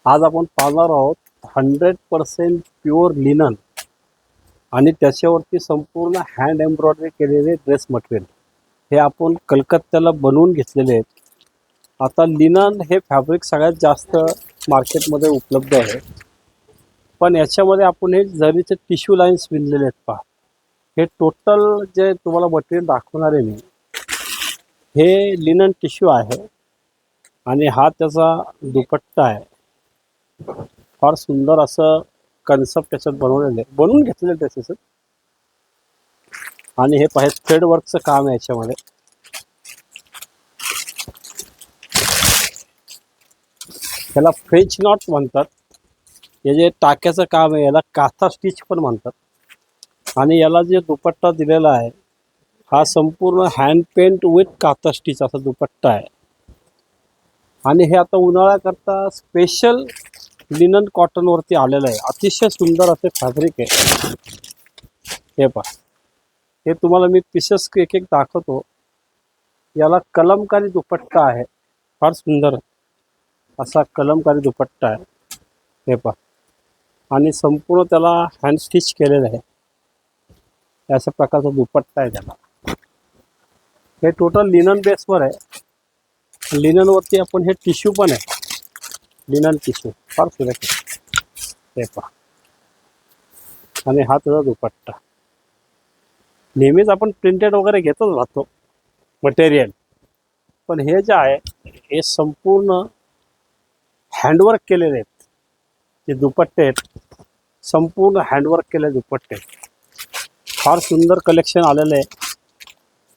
आज आपण पाहणार आहोत 100% प्युअर लिनन आणि त्याच्यावरती संपूर्ण हँड एम्ब्रॉयडरी केलेले ड्रेस मटेरियल हे आपण कलकत्त्याला बनवून घेतलेले आहेत. आता लिनन हे फॅब्रिक सगळ्यात जास्त मार्केटमध्ये उपलब्ध आहे, पण याच्यामध्ये आपण हे जरीचे टिश्यू लाईन्स विणलेले आहेत. पहा, हे टोटल जे तुम्हाला मटेरियल दाखवणार आहे मी, हे लिनन टिश्यू आहे आणि हा त्याचा दुपट्टा आहे. फार सुंदर असं कन्सेप्ट त्याच्यात बनवून घेतलेले ड्रेसेस आणि हे पाहे थ्रेड वर्कचं काम आहे याच्यामध्ये. याला फ्रेंच नॉट म्हणतात. हे जे टाक्याचं काम आहे याला काथा स्टिच पण म्हणतात आणि याला जे दुपट्टा दिलेला आहे हा संपूर्ण हँड पेंट विथ काथा स्टिच असा दुपट्टा आहे. आणि हे आता उन्हाळ्याकरता स्पेशल लिनन कॉटनवरती आलेलं आहे. अतिशय सुंदर असे फॅब्रिक आहे. हे पहा, हे तुम्हाला मी पीसेस एक एक दाखवतो. याला कलमकारी दुपट्टा आहे. फार सुंदर असा कलमकारी दुपट्टा आहे. हे पहा, आणि संपूर्ण त्याला हँड स्टिच केलेलं आहे. अशा प्रकारचा दुपट्टा आहे त्याला. हे टोटल लिनन बेसवर आहे. लिननवरती आपण हे टिश्यू पण आहे, लिनन टिश्यू फार सुरेख. हे पहा, आणि हा त्याचा दुपट्टा. नेहमीच आपण प्रिंटेड वगैरे घेतच राहतो मटेरियल, पण हे जे आहे हे संपूर्ण हँडवर्क केलेले आहेत. जे दुपट्टे आहेत संपूर्ण हँडवर्क केलेले दुपट्टे. फार सुंदर कलेक्शन आलेलं आहे.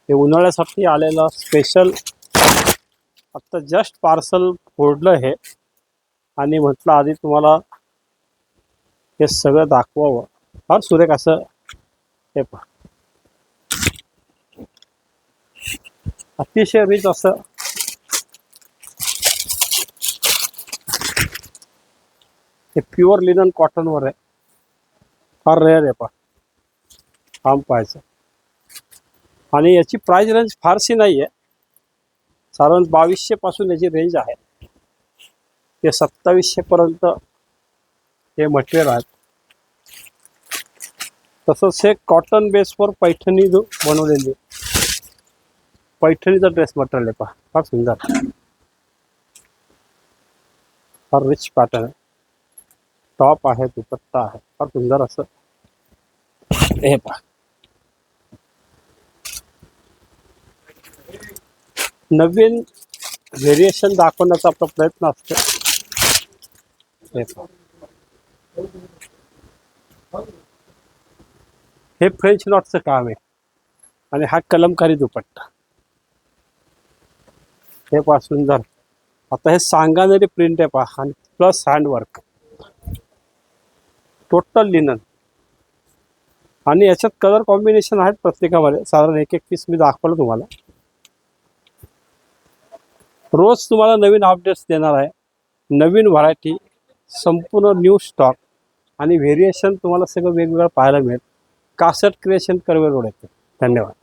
हे उन्हाळ्यासाठी आलेलं स्पेशल. आता जस्ट पार्सल फोडलं हे आणि म्हटलं आधी तुम्हाला हे सगळं दाखवावं. फार सुरेख असं. हे पहा, अतिशय रिच असं हे प्युअर लिनन कॉटनवर आहे. फार रेअर आहे. पहा, काम पाहायचं. आणि याची प्राइस रेंज फारशी नाही आहे. साधारण 2200 पासून याची रेंज आहे ते 2700 पर्यंत हे मटेरियल आहे. तसंच हे कॉटन बेसवर पैठणी बनवलेली पैठणीचा ड्रेस मटेरियल आहे. पहा, फार सुंदर, फार रिच पॅटर्न आहे. टॉप आहे, दुपट्टा आहे. फार सुंदर असं. हे पहा, नवीन व्हेरिएशन दाखवण्याचा आपला प्रयत्न असतो. हे पहा, हे फ्रेंच नॉटचं काम आहे आणि हा कलमकारी दुपट्टा. हे पहा, सुंदर. आता हे सांगानेरी प्रिंट आहे. पहा, आणि प्लस हँडवर्क. Total linen. आणि याच्यात कलर कॉम्बिनेशन आहेत प्रत्येकामध्ये. साधारण एक एक पीस मी दाखवलं तुम्हाला. रोज तुम्हाला नवीन अपडेट्स देणार आहे. नवीन व्हरायटी, संपूर्ण न्यू स्टॉक आणि व्हेरिएशन तुम्हाला सगळं वेगवेगळं पाहायला मिळेल. कासट क्रिएशन कर्वे रोड येते. धन्यवाद.